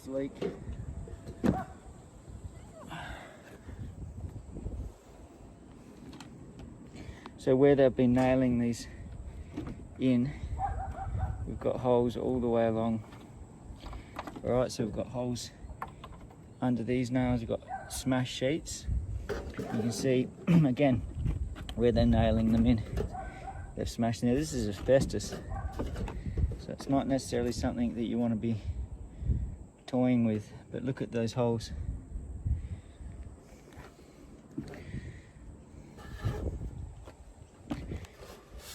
the leak. So where they've been nailing these in, we've got holes all the way along. Alright, so we've got holes under these nails, we've got smash sheets. You can see again where they're nailing them in. They've smashed. Now this is asbestos, so it's not necessarily something that you want to be toying with, but look at those holes.